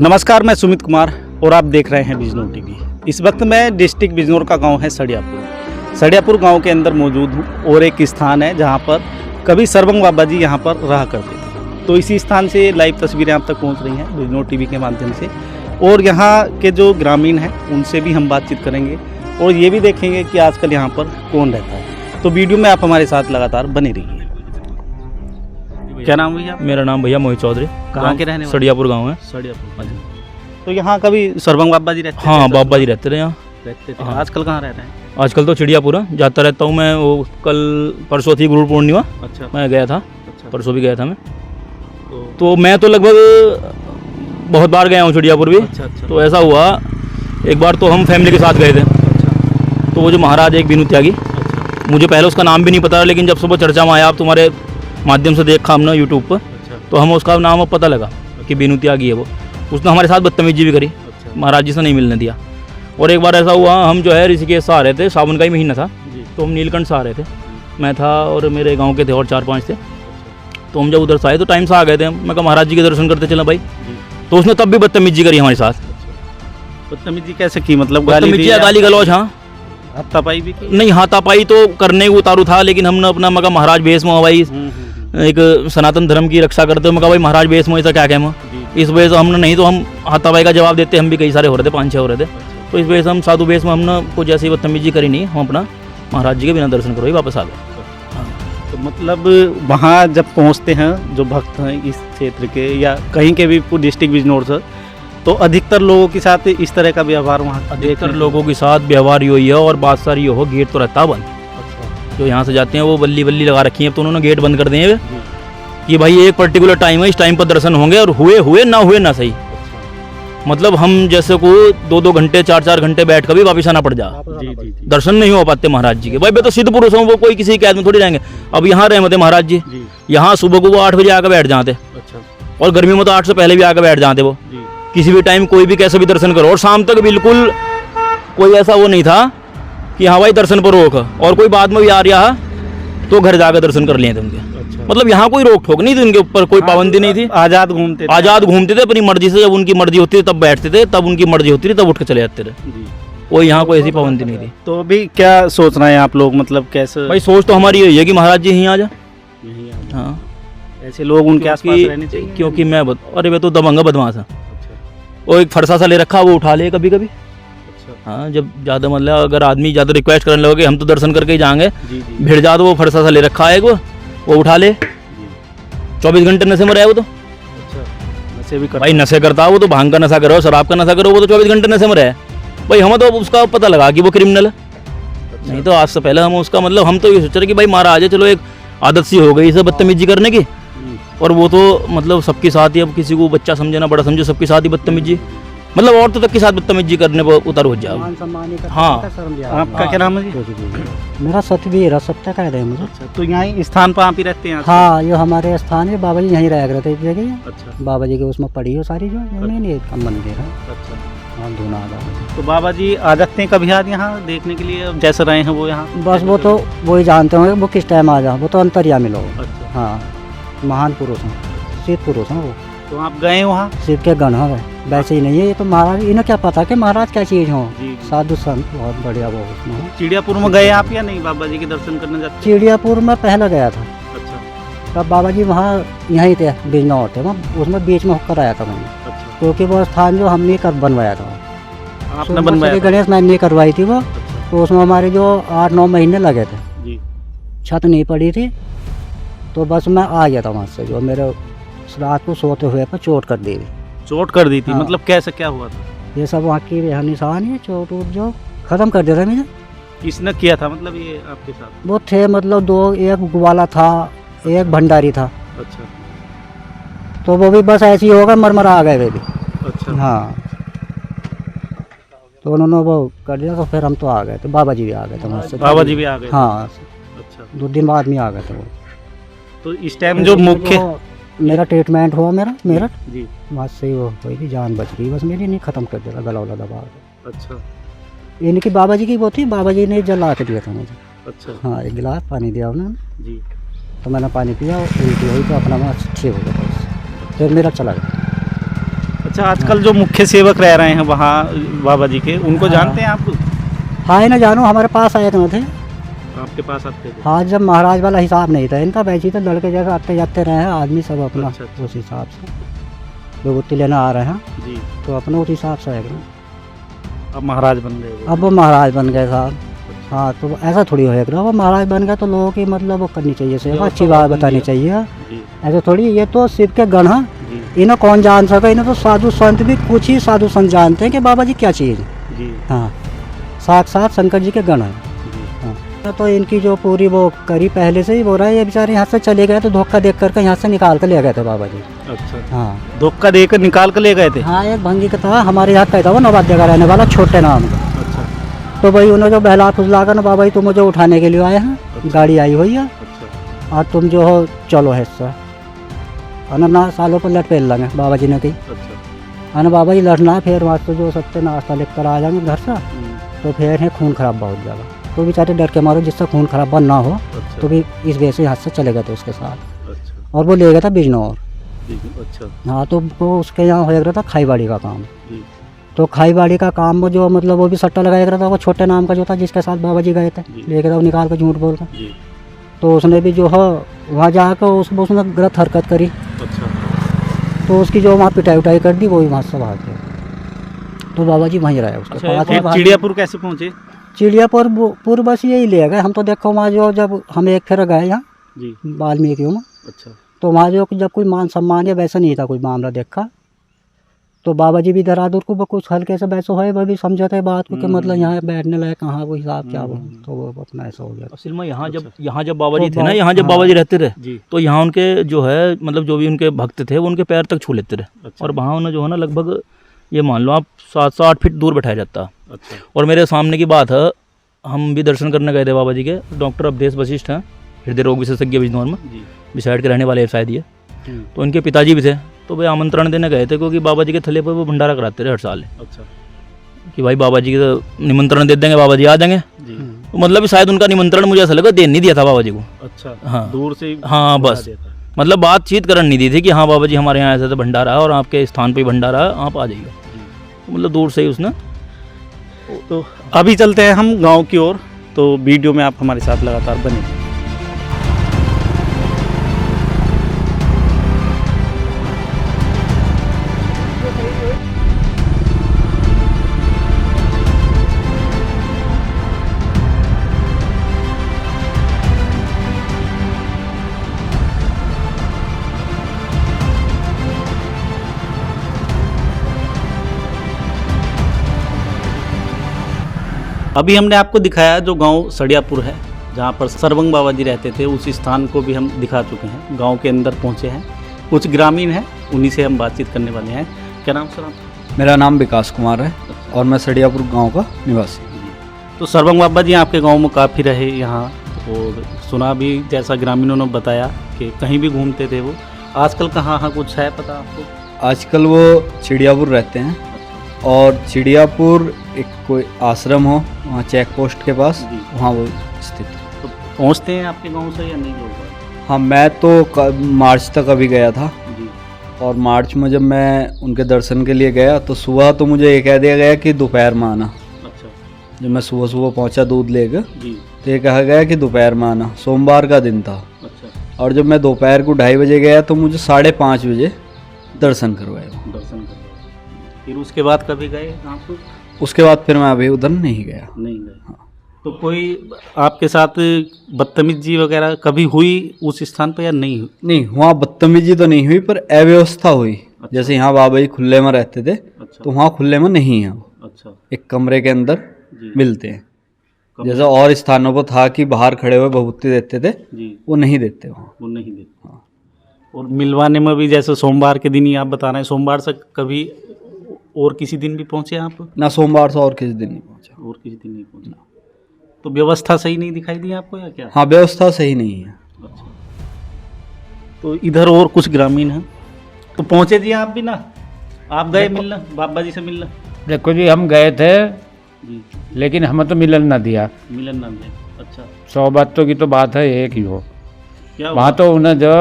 नमस्कार, मैं सुमित कुमार और आप देख रहे हैं बिजनौर टीवी। इस वक्त मैं डिस्ट्रिक्ट बिजनौर का गांव है सड़ियापुर गांव के अंदर मौजूद हूं और एक स्थान है जहां पर कभी सर्वंग बाबा जी यहां पर रहा करते थे। तो इसी स्थान से लाइव तस्वीरें आप तक पहुंच रही हैं बिजनौर टीवी के माध्यम से, और यहाँ के जो ग्रामीण हैं उनसे भी हम बातचीत करेंगे और ये भी देखेंगे कि आजकल यहाँ पर कौन रहता है। तो वीडियो में आप हमारे साथ लगातार बने रहिए। क्या नाम भैया? मेरा नाम भैया मोहित चौधरी। कहाँ के रहने वाले? सड़ियापुर गांव है। सड़ियापुर। तो यहाँ कभी सर्वंग बाबा जी रहते थे? हाँ, बाबा जी रहते थे यहाँ। रहते थे। हाँ। आजकल कहाँ रह रहे हैं? आजकल तो चिड़ियापुरा जाता रहता हूँ मैं। वो कल परसों थी गुरु पूर्णिमा, अच्छा। मैं गया था। अच्छा। परसों भी गया था मैं। तो मैं तो लगभग बहुत बार गया हूँ चिड़ियापुर भी। अच्छा। तो ऐसा हुआ, एक बार तो हम फैमिली के साथ गए थे। अच्छा। तो वो जो महाराज एक बिनु त्यागी, मुझे पहले उसका नाम भी नहीं पता, लेकिन जब सुबह चर्चा में आया, आप तुम्हारे माध्यम से देखा हमने यूट्यूब पर, तो हमें उसका नाम अब पता लगा कि बिनु त्यागी है वो। उसने हमारे साथ बदतमीजी भी करी, महाराज जी से नहीं मिलने दिया। और एक बार ऐसा हुआ, हम जो है ऋषिकेश से आ रहे थे, सावन का ही महीना था, तो हम नीलकंठ से आ रहे थे। मैं था और मेरे गांव के थे और 4-5 थे। तो हम जब उधर से आए तो टाइम से आ गए थे। मैं कहा महाराज जी के दर्शन करते चला भाई। तो उसने तब भी बदतमीजी करी हमारे साथ। बदतमीजी कैसे की? मतलब बदतमीजी, गाली गलौज। हाँ, हाथापाई भी की? नहीं, हाथापाई तो करने को उतारू था, लेकिन हमने अपना मगा महाराज भेष में भाई एक सनातन धर्म की रक्षा करते हो। मैं कहा भाई महाराज बेस में ऐसा क्या कहना, इस वजह से हमने, नहीं तो हम हाथापाई का जवाब देते। हम भी कई सारे हो रहे थे, 5-6 हो रहे थे। तो इस वजह से हम साधु बेस में हमने कुछ ऐसी बदतमीजी करी नहीं। हम अपना महाराज जी के बिना दर्शन करो ही वापस आ गए। तो मतलब वहाँ जब पहुँचते हैं जो भक्त हैं इस क्षेत्र के या कहीं के भी डिस्ट्रिक्ट बिजनौर से, तो अधिकतर लोगों के साथ इस तरह का व्यवहार वहाँ अधिकतर लोगों के साथ व्यवहार ही है। और बात सारी हो, गेट तो रहता बंद। जो यहाँ से जाते हैं वो बल्ली लगा रखी है, तो उन्होंने गेट बंद कर दिए हैं कि भाई एक पर्टिकुलर टाइम है, इस टाइम पर दर्शन होंगे, और हुए ना सही। मतलब हम जैसे को 2-2 घंटे 4-4 घंटे बैठ कर भी वापस आना पड़ जा, दर्शन नहीं हो पाते महाराज जी के। भाई मैं तो सिद्ध पुरुष हूँ, वो कोई किसी कैद में थोड़ी रहेंगे। अब यहाँ रहमत है महाराज जी, यहाँ सुबह को वो 8 बजे आकर बैठ जाते, और गर्मी में तो 8 से पहले भी आकर बैठ जाते वो। किसी भी टाइम कोई भी कैसे भी दर्शन करो, और शाम तक बिल्कुल कोई ऐसा वो नहीं था कि हाँ भाई दर्शन पर रोक, और कोई बाद में भी आ रहा तो घर जाकर दर्शन कर लिए थे उनके। मतलब यहाँ कोई रोक ठोक नहीं थी उनके ऊपर, कोई पाबंदी नहीं थी। आज़ाद घूमते थे अपनी मर्जी से। जब उनकी मर्जी होती थी तब बैठते थे, तब उनकी मर्जी होती थी तब उठ के चले जाते थे। कोई यहाँ कोई ऐसी पाबंदी नहीं थी। तो अभी क्या सोच रहे हैं आप लोग? मतलब कैसे? भाई सोच तो हमारी यही है कि महाराज जी यहीं आ जा। हाँ, ऐसे लोग उनके आसपास रहने चाहिए। क्योंकि अरे वे तो दबंगा बदमाश है। वो एक फरसा सा ले रखा, वो उठा ले कभी कभी। हाँ, जब ज़्यादा मतलब अगर आदमी ज़्यादा रिक्वेस्ट करने लगे हम तो दर्शन करके ही जाएंगे, भिड़ जा, तो वो फरसा सा ले रखा है वो उठा ले। 24 घंटे नशे में रहे वो तो। नशे भी भाई नशे करता, वो तो भांग का नशा करो, शराब का नशा करो, वो तो 24 घंटे नशे में रहे। भाई हमें तो उसका पता लगा कि वो क्रिमिनल है। नहीं तो आज से पहले हम उसका मतलब हम तो ये सोच रहे कि भाई महाराज है, चलो एक आदत सी हो गई इसे बदतमीजी करने की। और वो तो मतलब सबके साथ ही, अब किसी को बच्चा समझे ना बड़ा समझे, सबके साथ ही बदतमीजी, मतलब औरतों तक के साथ बदतमीजी करने पर उतर हो जाओ। हाँ, आपका क्या नाम है जी? मेरा सतवीर सत्या कह रहे हैं मुझे। अच्छा, तो यहाँ इस स्थान पर आप ही रहते हैं? हाँ, ये हमारे स्थान है, बाबा जी यहीं रह रहे थे इस जगह। अच्छा। बाबा जी के उसमें पड़ी हो सारी, जो मेन का मंदिर है। अच्छा। हाँ, धूना। तो बाबा जी आ जाते हैं कभी यहाँ देखने के लिए, जैसे रहे हैं वो यहाँ? बस वो तो वही जानते होंगे वो किस टाइम आ जाओ, वो तो अंतर्यामी लोग। अच्छा। हाँ, महान पुरुष हैं, सिद्ध पुरुष हैं वो। तो आप गए वहाँ? सिद्ध के गण हैं, वैसे ही नहीं है ये तो महाराज। इन्हें क्या पता कि महाराज क्या चीज़ हो। साधु संत बहुत बढ़िया वो उसमें। चिड़ियापुर में गए आप या नहीं बाबा जी के दर्शन करने जाते? चिड़ियापुर में पहले गया था। अच्छा। तब बाबा जी वहाँ यहीं थे, बिजनौर थे, वहाँ उसमें बीच में होकर आया था मैंने। अच्छा। क्योंकि वो स्थान जो हमने बनवाया था, आपने बनवाया? गणेश मैम ने करवाई थी वो। तो उसमें हमारे जो 8-9 महीने लगे थे जी। छत नहीं पड़ी थी, तो बस मैं आ गया था वहाँ से। जो मेरे रात को सोते हुए पर चोट कर दी थी। चोट कर दी थी? हाँ। मतलब कैसे, क्या हुआ था? ये सब वहाँ की निशान है, चोट जो ख़त्म कर दिया था मुझे। किसने किया था मतलब ये आपके साथ? वो थे मतलब 2, एक ग्वाला था, एक भंडारी था। अच्छा। तो वो भी बस ऐसे ही होगा, मरमरा आ गए वे भी। अच्छा। हाँ, तो उन्होंने वो कर दिया, तो फिर हम तो आ गए थे। बाबा जी भी आ गए थे मुझसे। बाबा जी भी आ गए? हाँ। अच्छा। 2 दिन बाद में आ गए थे वो। तो इस टाइम जो मुख्य मेरा ट्रीटमेंट हुआ मेरठ जी, वहाँ से ही वो हुई थी, जान बच गई बस मेरी। नहीं ख़त्म कर दिया, गला उला दबा। अच्छा। इनकी बाबा जी की वो थी, बाबा जी ने जला के दिया था मुझे। अच्छा। हाँ, 1 गिलास पानी दिया उन्होंने जी। तो मैंने पानी पिया, उल्टी हुई तो अपना मैं ठीक हो गया था। फिर मेरा चला गया। अच्छा, आजकल जो मुख्य सेवक रह रहे हैं वहाँ बाबा जी के, उनको हाँ। जानते हैं आप? हाँ ना जानो, हमारे पास आए न थे। आपके पास आते थे? हाँ, जब महाराज वाला हिसाब नहीं था इनका, वैसे ही तो लड़के जगह आते जाते रहे हैं आदमी सब अपना। अच्छा, अच्छा। उस हिसाब से विभूति लेना आ रहे हैं जी। तो अपना उस हिसाब से आएगा। अब महाराज बन गए वो। अब वो महाराज बन गए साहब। हाँ, तो ऐसा थोड़ी होएगा, वो महाराज बन गए तो लोगों की मतलब वो करनी चाहिए सेवा, अच्छी बात बतानी चाहिए। जी ऐसे थोड़ी, ये तो शिव के गण हैं, जी इन्हें कौन जान सका। इन्हें तो साधु संत भी कुछ ही साधु संत जानते हैं कि बाबा जी क्या चीज़ है। जी हाँ, साक्षात शंकर जी के गण हैं। जी। हाँ, तो इनकी जो पूरी वो करी पहले से ही हो रहा है। ये बेचारे यहाँ से चले गए तो धोखा देख करके यहाँ से निकाल कर ले गए थे बाबा जी। अच्छा, हाँ धोखा देकर निकाल कर ले गए थे? हाँ, एक भंगी का था हमारे यहाँ कहता वो नवाद्य का रहने वाला, छोटे नाम का। अच्छा तो भाई उन्होंने जो बहला फुसला कर ना, बाबा जी तुम मुझे उठाने के लिए आए हैं, गाड़ी आई हुई है अच्छा और तुम जो हो चलो है इससे। ना सालों पर लट पेल लेंगे बाबा जी ने कही। अच्छा। बाबा जी लड़ना है, फिर वहाँ तो जो सत्य नाश्ता लेकर कर आ जाएंगे घर से, तो फिर है खून खराब बहुत ज़्यादा। तो बेचारे डर के मारो जिससे खून खराब ना हो, अच्छा तो भी इस वजह से हाथ से चले गए थे उसके साथ। अच्छा और वो ले गया था बिजनौर। अच्छा हाँ, तो वो उसके यहाँ हो रहा था खाईबाड़ी का काम। जी। तो खाईबाड़ी का काम वो जो मतलब वो भी सट्टा लगाया रहा था, वो छोटे नाम का जो था जिसके साथ बाबा जी गए थे, जी। ले गया था वो निकाल कर झूठ बोल कर। जी। तो उसने भी जो है वहाँ जाकर उसने गलत हरकत करी, अच्छा तो उसकी जो वहाँ पिटाई उटाई कर दी, वो भी वहाँ से भाग गया। तो बाबा जी वहीं रहे उसके पास ही। फिर चिड़ियापुर कैसे पहुँचे? चिड़ियापुर बस यही ले गए हम। तो देखो वहाँ जो जब हम एक फिर गए यहाँ जी। वाल्मीकि में, अच्छा तो वहाँ जो जब कोई मान सम्मान या वैसा नहीं था कोई मामला देखा, तो बाबा जी भी दरादुर को कुछ हल्के से वैसा है, वह भी समझे थे बात को कि मतलब यहाँ बैठने लायक कहाँ वो हिसाब क्या हो, तो वो अपना ऐसा हो गया। असल में यहाँ जब बाबा जी तो थे ना, यहाँ जब हाँ। बाबा जी रहते थे, जी। तो यहाँ उनके जो है मतलब जो भी उनके भक्त थे वो उनके पैर तक छू लेते थे। अच्छा। और वहाँ उन्हें जो है ना लगभग ये मान लो आप 700-8 फीट दूर बैठाया जाता। अच्छा और मेरे सामने की बात है, हम भी दर्शन करने गए थे बाबा जी के। डॉक्टर अवधेश वशिष्ठ हैं, हृदय रोग विशेषज्ञ बिजनौर में, जी। बिसाइड के रहने वाले शायद ये। तो इनके पिताजी भी थे, तो वे आमंत्रण देने गए थे क्योंकि बाबा जी के थले पर वो भंडारा कराते थे हर साल, अच्छा कि भाई बाबा जी के निमंत्रण दे देंगे, बाबा जी आ जाएंगे। जी। तो मतलब शायद उनका निमंत्रण मुझे ऐसा लगा दे नहीं दिया था बाबा जी को। अच्छा हाँ। दूर से हाँ, बुला बस। देता। मतलब बातचीत करन नहीं दी थी कि हाँ बाबा जी हमारे यहाँ ऐसा तो भंडारा है और आपके स्थान पे भंडारा है, आप आ जाइए। तो मतलब दूर से ही उसने। तो अभी चलते हैं हम गांव की ओर, तो वीडियो में आप हमारे साथ लगातार बने। अभी हमने आपको दिखाया जो गांव सड़ियापुर है, जहां पर सरबंग बाबा जी रहते थे, उस स्थान को भी हम दिखा चुके हैं। गांव के अंदर पहुंचे हैं, कुछ ग्रामीण हैं, उन्हीं से हम बातचीत करने वाले हैं। क्या नाम सर आपका? मेरा नाम विकास कुमार है और मैं सड़ियापुर गांव का निवासी। तो सरबंग बाबा जी आपके गांव में काफ़ी रहे यहाँ, और सुना भी जैसा ग्रामीणों ने बताया कि कहीं भी घूमते थे वो। आजकल कहाँ कुछ है पता आपको? आजकल वो चिड़ियापुर रहते हैं, और चिड़ियापुर एक कोई आश्रम हो वहाँ चेक पोस्ट के पास, जी। वहाँ वो स्थित है। तो पहुँचते हैं आपके गांव से या नहीं लोग? हाँ, मैं तो मार्च तक अभी गया था, जी। और मार्च में जब मैं उनके दर्शन के लिए गया तो सुबह तो मुझे ये कह दिया गया कि दोपहर में आना। अच्छा जब मैं सुबह सुबह पहुँचा दूध लेकर, जी। तो ये कहा गया कि दोपहर में आना। सोमवार का दिन था, अच्छा और जब मैं दोपहर को 2:30 बजे गया तो मुझे 5:30 बजे दर्शन करवाए। दर्शन कर। फिर उसके बाद कभी गए आपको? उसके बाद फिर मैं अभी उधर नहीं गया। नहीं गए। तो कोई आपके साथ बदतमीजी वगैरह कभी हुई उस स्थान पर या नहीं हुई? नहीं, वहाँ बदतमीजी तो नहीं हुई, पर अव्यवस्था हुई। जैसे यहाँ बाबा जी खुले में रहते थे, अच्छा तो वहाँ खुले में नहीं है वो, अच्छा एक कमरे के अंदर जी। मिलते हैं। जैसा और स्थानों पर था कि बाहर खड़े हुए भभूति देते थे, जी। वो नहीं देते वहाँ। वो नहीं देते। हाँ। और मिलवाने में भी जैसे सोमवार के दिन ही आप बता रहे हैं, सोमवार से कभी और किसी दिन भी पहुँचे आप? ना सोमवार से और किसी दिन नहीं पहुँचा। और किसी दिन नहीं पहुँचे। तो व्यवस्था सही नहीं दिखाई दी आपको या क्या? हाँ, व्यवस्था सही नहीं है। अच्छा। तो इधर और कुछ ग्रामीण हैं, तो पहुँचे जी आप भी ना? आप गए मिलना बाबा जी से मिलना? देखो जी, हम गए थे जी। लेकिन हमें तो मिलन ना दिया। मिलन नाम है। अच्छा 100 बातों की तो बात है एक ही हो। क्या वहाँ तो उन्हें जो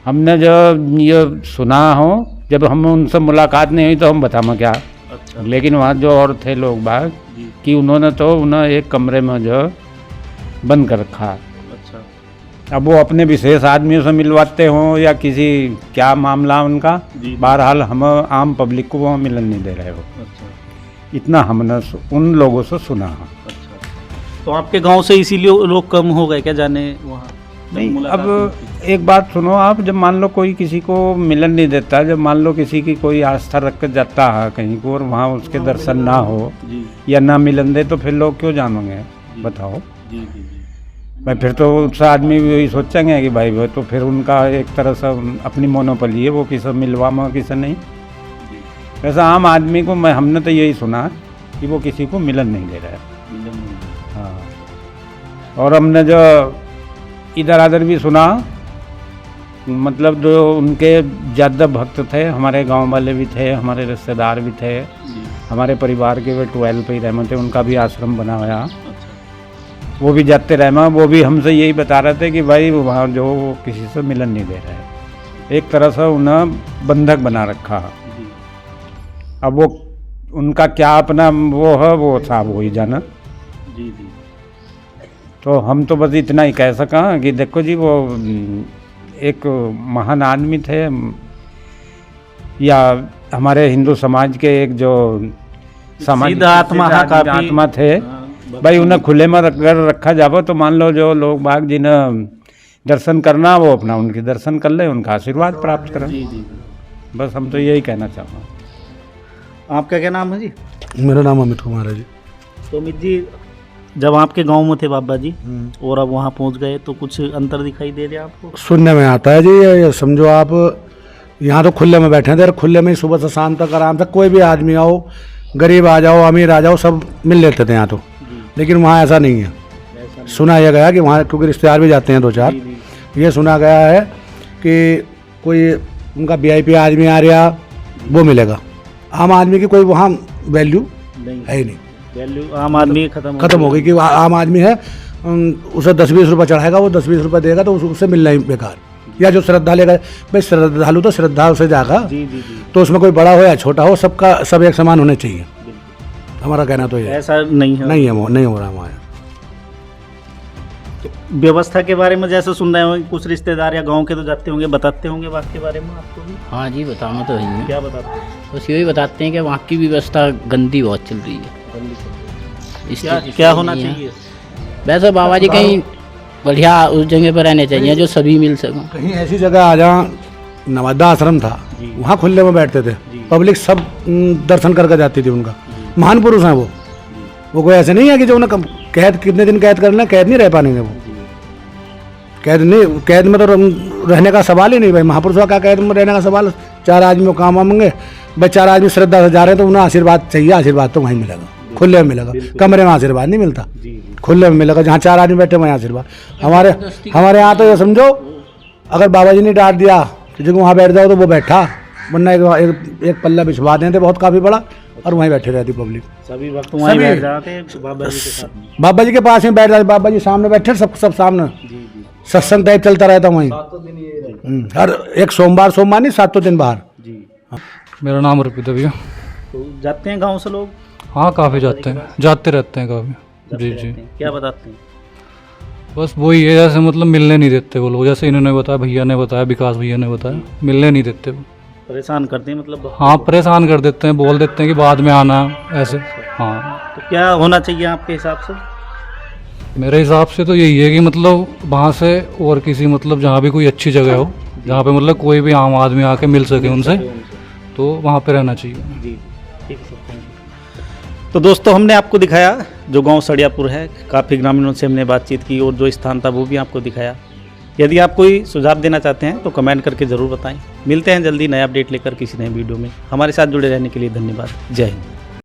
हमने जो ये सुना हो जब हम उनसे मुलाकात नहीं हुई तो हम बतामा क्या। अच्छा लेकिन वहाँ जो और थे लोग बाग जी। कि उन्होंने तो उन्हें एक कमरे में जो बंद कर रखा। अच्छा अब वो अपने विशेष आदमियों से मिलवाते हों या किसी क्या मामला उनका, जी। बहरहाल हम आम पब्लिक को वहाँ मिलन नहीं दे रहे हो। अच्छा इतना हमने उन लोगों से सुना है। अच्छा तो आपके गांव से इसीलिए लोग कम हो गए क्या जाने वहाँ? नहीं, अब एक बात सुनो आप, जब मान लो कोई किसी को मिलन नहीं देता, जब मान लो किसी की कोई आस्था रख कर जाता है कहीं को और वहाँ उसके दर्शन ना हो जी या ना मिलन दे तो फिर लोग क्यों जानेंगे बताओ जी जी भाई। फिर तो उस आदमी भी वही सोचेंगे कि भाई वो तो फिर उनका एक तरह से अपनी मोनोपली है, वो किसे मिलवा में किसे नहीं। वैसे आम आदमी को हमने तो यही सुना कि वो किसी को मिलन नहीं दे रहा है। हाँ, और हमने जो इधर आधर भी सुना, मतलब जो उनके ज़्यादा भक्त थे, हमारे गांव वाले भी थे, हमारे रिश्तेदार भी थे, हमारे परिवार के वे 12 पे ही रहते थे, उनका भी आश्रम बना हुआ, वो भी जाते रहे। वो भी हमसे यही बता रहे थे कि भाई वहाँ जो किसी से मिलन नहीं दे रहे हैं, एक तरह से उन्हें बंधक बना रखा। अब वो उनका क्या अपना वो है वो साहब वही जाना। जी जी तो हम तो बस इतना ही कह सका कि देखो जी वो एक महान आदमी थे, या हमारे हिंदू समाज के एक जो सिद्ध आत्मा आत्मा थे भाई, उन्हें खुले में अगर रखा जाए तो मान लो जो लोग बाग जिन्हें दर्शन करना वो अपना उनके दर्शन कर ले, उनका आशीर्वाद प्राप्त करें। जी जी। बस हम तो यही कहना चाहूँगा। आपका क्या नाम है जी? मेरा नाम अमित कुमार है जी। तो अमित जी, जब आपके गांव में थे बाबा जी और अब वहाँ पहुँच गए तो कुछ अंतर दिखाई दे रहा है आपको? सुनने में आता है जी, ये समझो आप यहाँ तो खुले में बैठे थे, खुले में ही सुबह से शाम तक आराम से कोई भी आदमी आओ, गरीब आ जाओ अमीर आ जाओ, सब मिल लेते थे यहाँ तो। लेकिन वहाँ ऐसा नहीं है। सुना यह गया कि वहाँ, क्योंकि रिश्तेदार भी जाते हैं 2-4, ये सुना गया है कि कोई उनका VIP आदमी आ रहा वो मिलेगा, आम आदमी की कोई वहाँ वैल्यू है ही नहीं। वैल्यू आम आदमी खत्म हो गई कि आम आदमी है, उसे 10-20 रुपये चढ़ाएगा, वो 10-20 रुपये देगा तो उससे मिलना ही बेकार। या जो श्रद्धा लेगा, भाई श्रद्धालु तो श्रद्धा से जाएगा, तो उसमें कोई बड़ा हो या छोटा हो, सबका सब एक समान होने चाहिए। हमारा कहना तो ये ऐसा नहीं है, नहीं हो रहा हमारे। व्यवस्था के बारे में जैसे सुन रहे होंगे, कुछ रिश्तेदार या गांव के तो जाते होंगे, बताते होंगे बात के बारे में आपको भी? हाँ जी, बताना तो है। क्या बताते हैं? बस यही बताते हैं कि वहाँ की व्यवस्था गंदी बहुत चल रही है। क्या होना चाहिए? वैसे बाबा जी कहीं बढ़िया उस जगह पर रहने चाहिए जो सभी मिल सकें। कहीं ऐसी जगह आ जहाँ नवादा आश्रम था, वहाँ खुले में बैठते थे, पब्लिक सब दर्शन करके जाती थी उनका। महान पुरुष हैं वो कोई ऐसे नहीं है कि जो उन्हें कैद कितने दिन कैद कर लें, कैद नहीं रह पाएंगे वो। कैद में तो रहने का सवाल ही नहीं भाई, महापुरुषों का कैद में रहने का सवाल। 4 आदमी को काम आएंगे भाई, 4 आदमी श्रद्धा से जा रहे हैं तो उन्हें आशीर्वाद चाहिए, आशीर्वाद तो वहीं मिलेगा, खुले में मिलेगा। कमरे में आशीर्वाद नहीं मिलता, खुले में मिलेगा, जहाँ 4 आदमी बैठे वहीं आशीर्वाद। हमारे यहाँ तो ये समझो, अगर बाबा जी ने डांट दिया कि जो वहाँ बैठ जाओ तो वो बैठा, वरना एक पल्ला बिछवा देते बहुत काफ़ी बड़ा, और वहीं बैठे रहती पब्लिक। सभी वक्त वहीं बैठ जाते हैं बाबा जी के साथ में। बाबा जी के पास में बैठ जाते, बाबा जी सामने बैठे, सब सामने सत्संग टाइप चलता रहता वहीं। हर एक सोमवार नहीं, 7 दिन बाहर। मेरा नाम अर्पित है भैया। तो जाते हैं गांव से लोग? हाँ, काफ़ी जाते हैं, जाते रहते हैं काफ़ी। जी जी। क्या बताते हैं? बस वही है, जैसे मतलब मिलने नहीं देते वो लोग, जैसे इन्होंने बताया, भैया ने बताया, विकास भैया ने बताया, मिलने नहीं देते वो। परेशान करते हैं मतलब? हाँ, परेशान कर देते हैं, बोल देते हैं कि बाद में आना, ऐसे। हाँ, तो क्या होना चाहिए आपके हिसाब से? मेरे हिसाब से तो यही है कि मतलब वहाँ से और किसी मतलब जहाँ भी कोई अच्छी जगह हो, जहाँ पे मतलब कोई भी आम आदमी आके मिल सके उनसे, तो वहाँ पे रहना चाहिए। जी, ठीक है। तो दोस्तों, हमने आपको दिखाया जो गांव सड़ियापुर है, काफ़ी ग्रामीणों से हमने बातचीत की और जो स्थान था वो भी आपको दिखाया। यदि आप कोई सुझाव देना चाहते हैं तो कमेंट करके ज़रूर बताएं। मिलते हैं जल्दी नया अपडेट लेकर किसी नए वीडियो में। हमारे साथ जुड़े रहने के लिए धन्यवाद। जय हिंद।